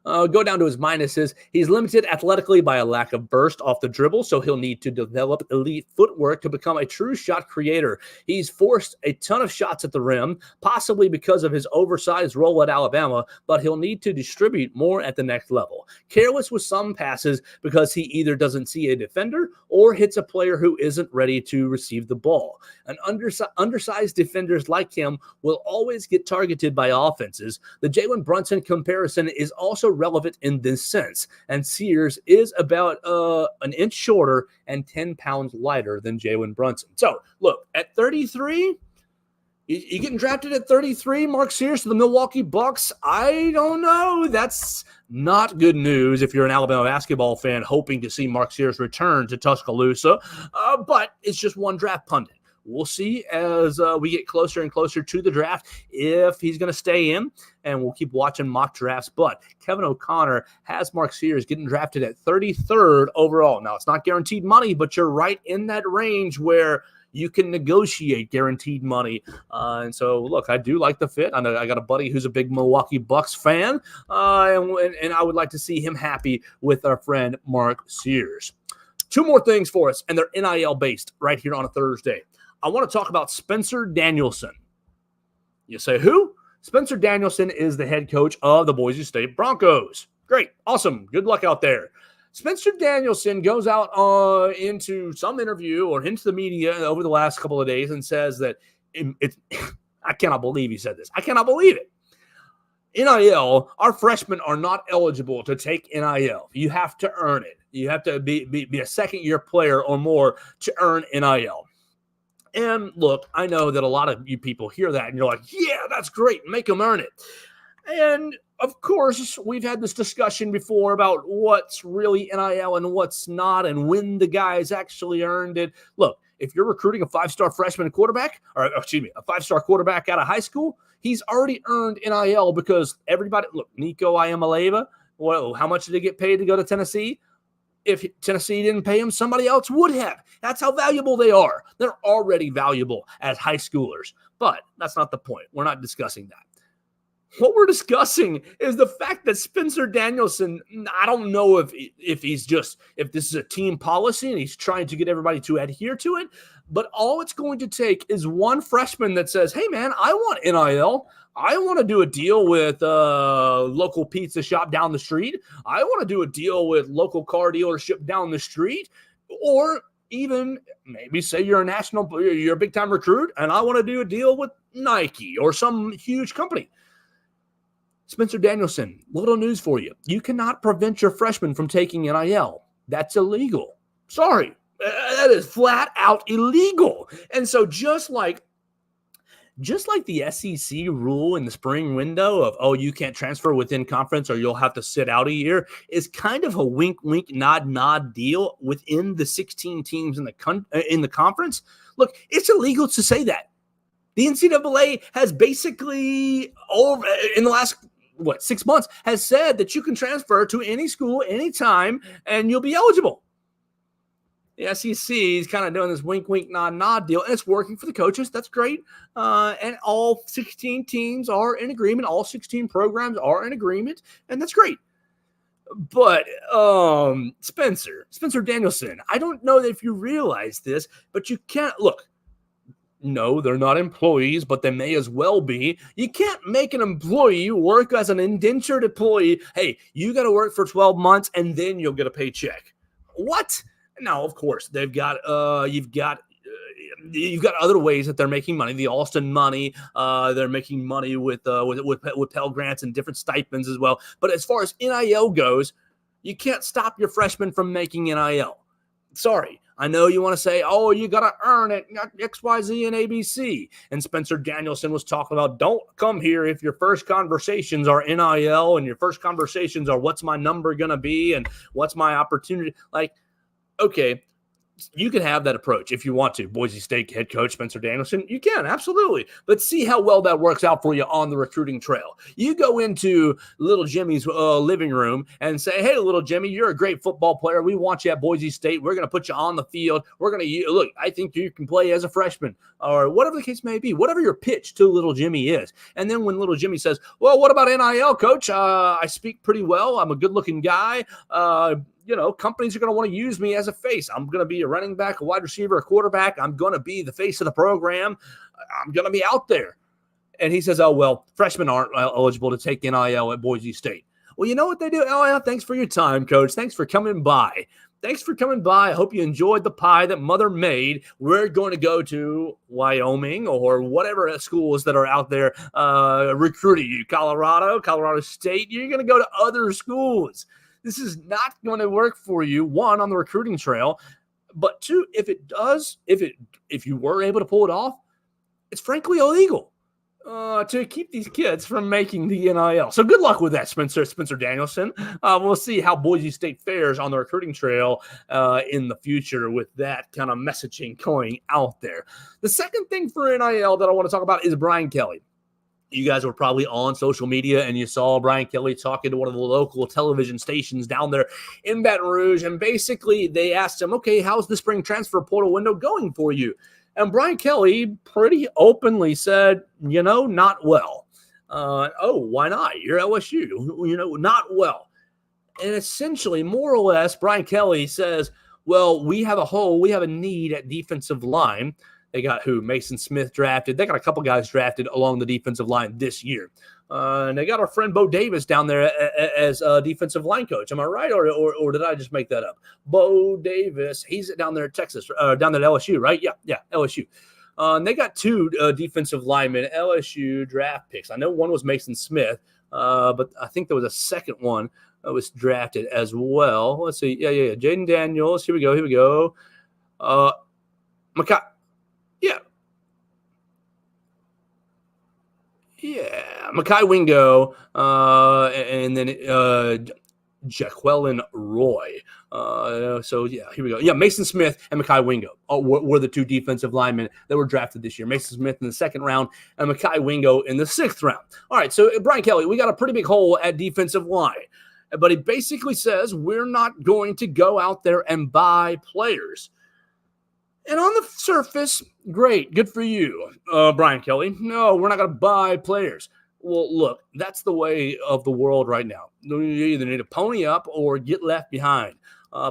Go down to his minuses. He's limited athletically by a lack of burst off the dribble, so he'll need to develop elite footwork to become a true shot creator. He's forced a ton of shots at the rim, possibly because of his oversized role at Alabama, but he'll need to distribute more at the next level. Careless with some passes because he either doesn't see a defender or hits a player who isn't ready to receive the ball. An undersized defenders like him will always get targeted by offenses. The Jalen Brunson comparison is also relevant in this sense, and Sears is about an inch shorter and 10 pounds lighter than Jalen Brunson. So, look, at 33, you getting drafted at 33, Mark Sears to the Milwaukee Bucks? I don't know. That's not good news if you're an Alabama basketball fan hoping to see Mark Sears return to Tuscaloosa, but it's just one draft pundit. We'll see as we get closer and closer to the draft if he's going to stay in, and we'll keep watching mock drafts. But Kevin O'Connor has Mark Sears getting drafted at 33rd overall. Now, it's not guaranteed money, but you're right in that range where you can negotiate guaranteed money. And so, look, I do like the fit. I know I got a buddy who's a big Milwaukee Bucks fan, and I would like to see him happy with our friend Mark Sears. Two more things for us, and they're NIL-based right here on a Thursday. I want to talk about Spencer Danielson. You say, who? Spencer Danielson is the head coach of the Boise State Broncos. Great. Awesome. Good luck out there. Spencer Danielson goes out into some interview or into the media over the last couple of days and says that I cannot believe he said this. I cannot believe it. NIL, our freshmen are not eligible to take NIL. You have to earn it. You have to be a second-year player or more to earn NIL. And look, I know that a lot of you people hear that and you're like, yeah, that's great. Make them earn it. And of course, we've had this discussion before about what's really NIL and what's not and when the guys actually earned it. Look, if you're recruiting a five-star freshman quarterback, a five-star quarterback out of high school, he's already earned NIL because everybody, look, Nico Iamaleava, well, how much did he get paid to go to Tennessee? If Tennessee didn't pay him, somebody else would have. That's how valuable they are. They're already valuable as high schoolers. But that's not the point. We're not discussing that. What we're discussing is the fact that Spencer Danielson, I don't know if this is a team policy and he's trying to get everybody to adhere to it, but all it's going to take is one freshman that says, hey, man, I want NIL. I want to do a deal with a local pizza shop down the street. I want to do a deal with local car dealership down the street, or even maybe say you're a big-time recruit, and I want to do a deal with Nike or some huge company. Spencer Danielson, little news for you. You cannot prevent your freshmen from taking NIL. That's illegal. Sorry. That is flat out illegal. And so just like the SEC rule in the spring window of, you can't transfer within conference or you'll have to sit out a year, is kind of a wink, wink, nod, nod deal within the 16 teams in the conference. Look, it's illegal to say that. The NCAA has basically, in the last 6 months, has said that you can transfer to any school anytime and you'll be eligible. The SEC is kind of doing this wink, wink, nod, nod deal, and it's working for the coaches. That's great. And all 16 teams are in agreement. All 16 programs are in agreement, and that's great. But Spencer Danielson, I don't know if you realize this, but you can't look. No, they're not employees, but they may as well be. You can't make an employee work as an indentured employee. Hey, you got to work for 12 months and then you'll get a paycheck. What? Now, of course, you've got other ways that they're making money. The Alston money, they're making money with Pell Grants and different stipends as well. But as far as NIL goes, you can't stop your freshmen from making NIL. Sorry. I know you want to say, you got to earn it, X, Y, Z, and ABC. And Spencer Danielson was talking about, don't come here if your first conversations are NIL and your first conversations are what's my number going to be and what's my opportunity. Like, okay, You can have that approach if you want to. Boise State head coach Spencer Danielson, you can, absolutely. But see how well that works out for you on the recruiting trail. You go into little Jimmy's living room and say, hey, little Jimmy, you're a great football player. We want you at Boise State. We're going to put you on the field. We're going to, look, I think you can play as a freshman, or whatever the case may be, whatever your pitch to little Jimmy is. And then when little Jimmy says, well, what about NIL, coach? I speak pretty well. I'm a good-looking guy. Companies are going to want to use me as a face. I'm going to be a running back, a wide receiver, a quarterback. I'm going to be the face of the program. I'm going to be out there. And he says, oh, well, freshmen aren't eligible to take NIL at Boise State. Well, you know what they do? Oh, yeah, thanks for your time, coach. Thanks for coming by. I hope you enjoyed the pie that mother made. We're going to go to Wyoming or whatever schools that are out there recruiting you. Colorado State. You're going to go to other schools. This is not going to work for you, one, on the recruiting trail, but two, if it does, if you were able to pull it off, it's frankly illegal to keep these kids from making the NIL. So good luck with that, Spencer Danielson. We'll see how Boise State fares on the recruiting trail in the future with that kind of messaging going out there. The second thing for NIL that I want to talk about is Brian Kelly. You guys were probably on social media and you saw Brian Kelly talking to one of the local television stations down there in Baton Rouge. And basically they asked him, okay, how's the spring transfer portal window going for you? And Brian Kelly pretty openly said, not well. Why not? You're LSU, not well. And essentially, more or less, Brian Kelly says, well, we have a need at defensive line. They got Mason Smith drafted. They got a couple guys drafted along the defensive line this year. And they got our friend Bo Davis down there as a defensive line coach. Am I right? Or did I just make that up? Bo Davis, he's down there at Texas, down there at LSU, right? Yeah, LSU. And they got two defensive linemen, LSU draft picks. I know one was Mason Smith, but I think there was a second one that was drafted as well. Let's see. Yeah. Jaden Daniels. Here we go. Mekhi Wingo, and then Jaquelin Roy. Here we go. Yeah, Mason Smith and Mekhi Wingo were the two defensive linemen that were drafted this year. Mason Smith in the second round and Mekhi Wingo in the sixth round. All right, so Brian Kelly, we got a pretty big hole at defensive line. But he basically says we're not going to go out there and buy players. And on the surface, great, good for you, Brian Kelly. No, we're not going to buy players. Well, look, that's the way of the world right now. You either need to pony up or get left behind.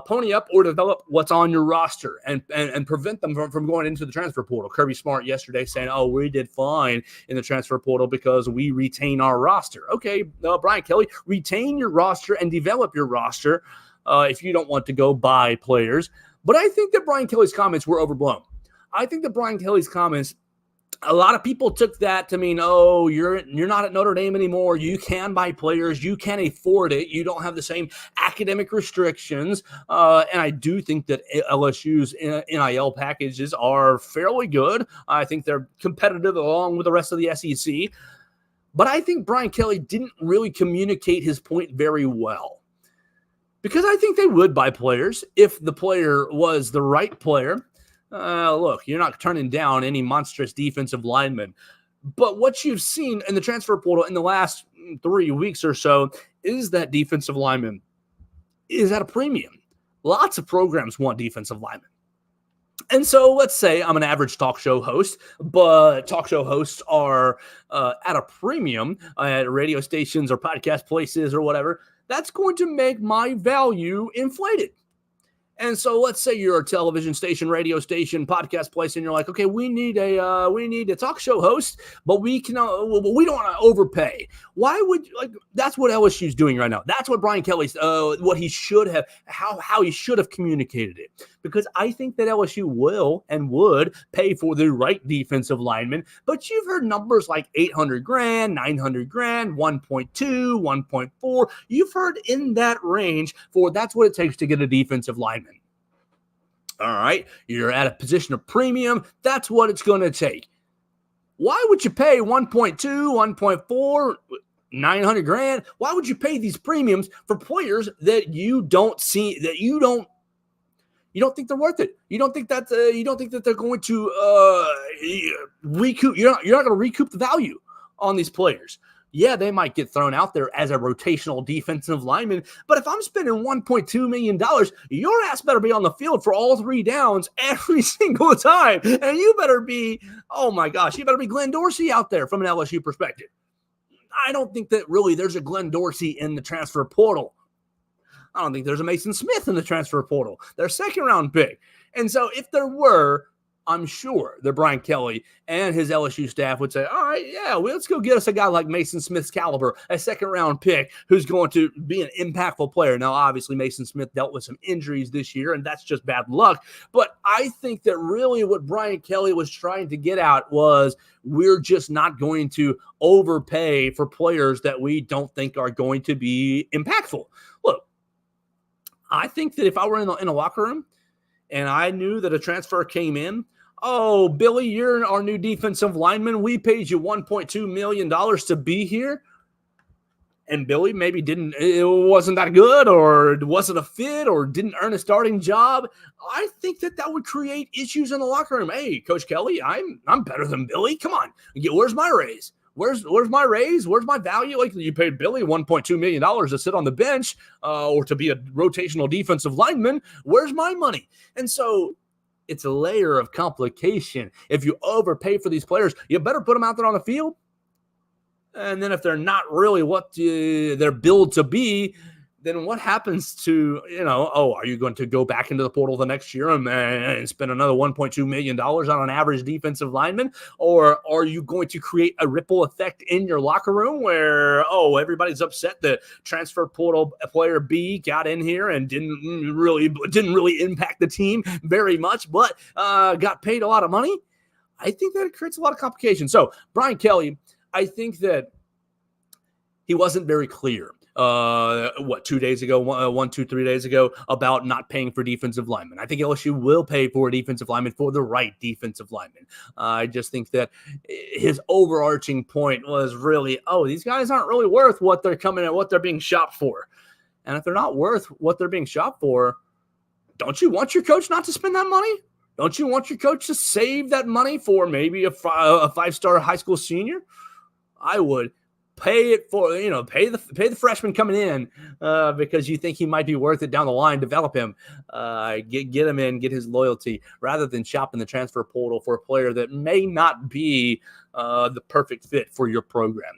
Pony up or develop what's on your roster and prevent them from going into the transfer portal. Kirby Smart yesterday saying, we did fine in the transfer portal because we retain our roster. Okay, Brian Kelly, retain your roster and develop your roster if you don't want to go buy players. But I think that Brian Kelly's comments were overblown. I think that Brian Kelly's comments, a lot of people took that to mean, you're not at Notre Dame anymore. You can buy players. You can afford it. You don't have the same academic restrictions. And I do think that LSU's NIL packages are fairly good. I think they're competitive along with the rest of the SEC. But I think Brian Kelly didn't really communicate his point very well. Because I think they would buy players if the player was the right player. Look, you're not turning down any monstrous defensive lineman. But what you've seen in the transfer portal in the last 3 weeks or so is that defensive lineman is at a premium. Lots of programs want defensive linemen. And so let's say I'm an average talk show host, but talk show hosts are at a premium at radio stations or podcast places or whatever. That's going to make my value inflated. And so let's say you're a television station, radio station, podcast place, and you're like, okay, we need a talk show host, but we don't want to overpay. Why would that's what LSU's doing right now. That's what Brian Kelly's what he should have, how he should have communicated it. Because I think that LSU will and would pay for the right defensive lineman, but you've heard numbers like $800,000, $900,000, 1.2, 1.4. You've heard in that range for that's what it takes to get a defensive lineman. All right, you're at a position of premium. That's what it's going to take. Why would you pay 1.2, 1.4, 900,000? Why would you pay these premiums for players that you don't see, that you don't You don't think they're worth it. You don't think that they're going to recoup. You're not going to recoup the value on these players. Yeah, they might get thrown out there as a rotational defensive lineman, but if I'm spending $1.2 million, your ass better be on the field for all 3 downs every single time. And you better be, oh my gosh, you better be Glenn Dorsey out there from an LSU perspective. I don't think that really there's a Glenn Dorsey in the transfer portal. I don't think there's a Mason Smith in the transfer portal. They're second-round pick. And so if there were, I'm sure that Brian Kelly and his LSU staff would say, all right, yeah, well, let's go get us a guy like Mason Smith's caliber, a second-round pick who's going to be an impactful player. Now, obviously, Mason Smith dealt with some injuries this year, and that's just bad luck. But I think that really what Brian Kelly was trying to get at was we're just not going to overpay for players that we don't think are going to be impactful. Look, I think that if I were in a locker room and I knew that a transfer came in, oh, Billy, you're our new defensive lineman. We paid you $1.2 million to be here. And Billy maybe it wasn't that good or it wasn't a fit or didn't earn a starting job. I think that would create issues in the locker room. Hey, Coach Kelly, I'm better than Billy. Come on. Where's my raise? Where's my raise? Where's my value? Like you paid Billy $1.2 million to sit on the bench or to be a rotational defensive lineman. Where's my money? And so it's a layer of complication. If you overpay for these players, you better put them out there on the field. And then if they're not really what they're billed to be, then what happens to, are you going to go back into the portal the next year and spend another $1.2 million on an average defensive lineman? Or are you going to create a ripple effect in your locker room where, everybody's upset that transfer portal player B got in here and didn't really impact the team very much, but got paid a lot of money? I think that it creates a lot of complications. So Brian Kelly, I think that he wasn't very clear. 3 days ago about not paying for defensive linemen. I think LSU will pay for a defensive lineman for the right defensive lineman. I just think that his overarching point was really, these guys aren't really worth what they're coming at, what they're being shopped for. And if they're not worth what they're being shopped for, don't you want your coach not to spend that money? Don't you want your coach to save that money for maybe a 5-star high school senior? I would. Pay it for, pay the freshman coming in because you think he might be worth it down the line, develop him, get him in, get his loyalty, rather than shopping the transfer portal for a player that may not be the perfect fit for your program.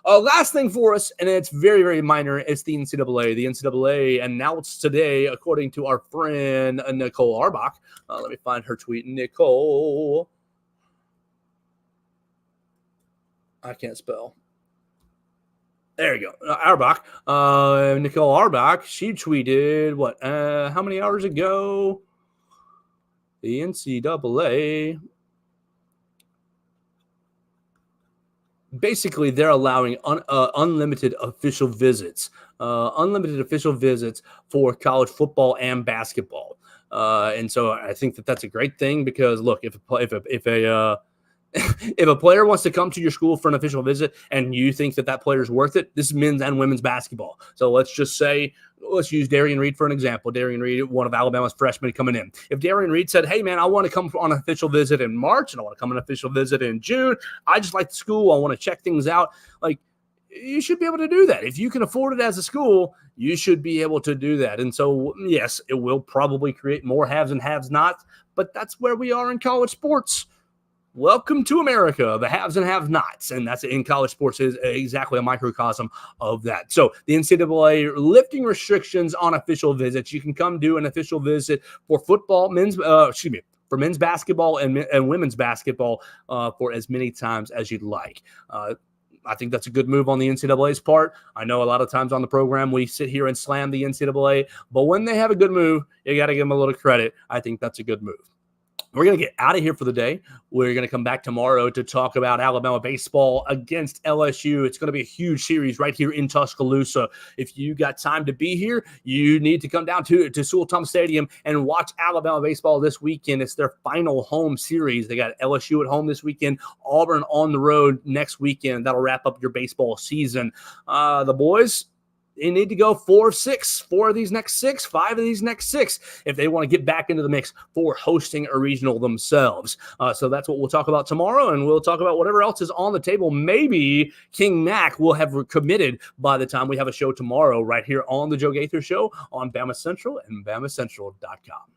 Last thing for us, and it's very, very minor, it's the NCAA. The NCAA announced today, according to our friend Nicole Arbach. Let me find her tweet. Nicole. I can't spell. There you go. Arbach. Nicole Arbach, she tweeted, how many hours ago? The NCAA. Basically, they're allowing unlimited official visits. Unlimited official visits for college football and basketball. And so I think that that's a great thing because, look, if a player wants to come to your school for an official visit and you think that player is worth it, this is men's and women's basketball. So let's use Darian Reed for an example. Darian Reed, one of Alabama's freshmen coming in. If Darian Reed said, hey, man, I want to come on an official visit in March and I want to come on an official visit in June. I just like the school. I want to check things out. Like, you should be able to do that. If you can afford it as a school, you should be able to do that. And so, yes, it will probably create more haves and have-nots, but that's where we are in college sports. Welcome to America, the haves and have-nots, and that's in college sports is exactly a microcosm of that. So the NCAA lifting restrictions on official visits. You can come do an official visit for football, for men's basketball and women's basketball for as many times as you'd like. I think that's a good move on the NCAA's part. I know a lot of times on the program we sit here and slam the NCAA, but when they have a good move, you got to give them a little credit. I think that's a good move. We're going to get out of here for the day. We're going to come back tomorrow to talk about Alabama baseball against LSU. It's going to be a huge series right here in Tuscaloosa. If you got time to be here, you need to come down to Sultan Stadium and watch Alabama baseball this weekend. It's their final home series. They got LSU at home this weekend, Auburn on the road next weekend. That'll wrap up your baseball season. The boys, they need to go 4 of 6, 4 of these next 6, 5 of these next 6 if they want to get back into the mix for hosting a regional themselves. So that's what we'll talk about tomorrow, and we'll talk about whatever else is on the table. Maybe King Mac will have committed by the time we have a show tomorrow right here on the Joe Gaither Show on Bama Central and BamaCentral.com.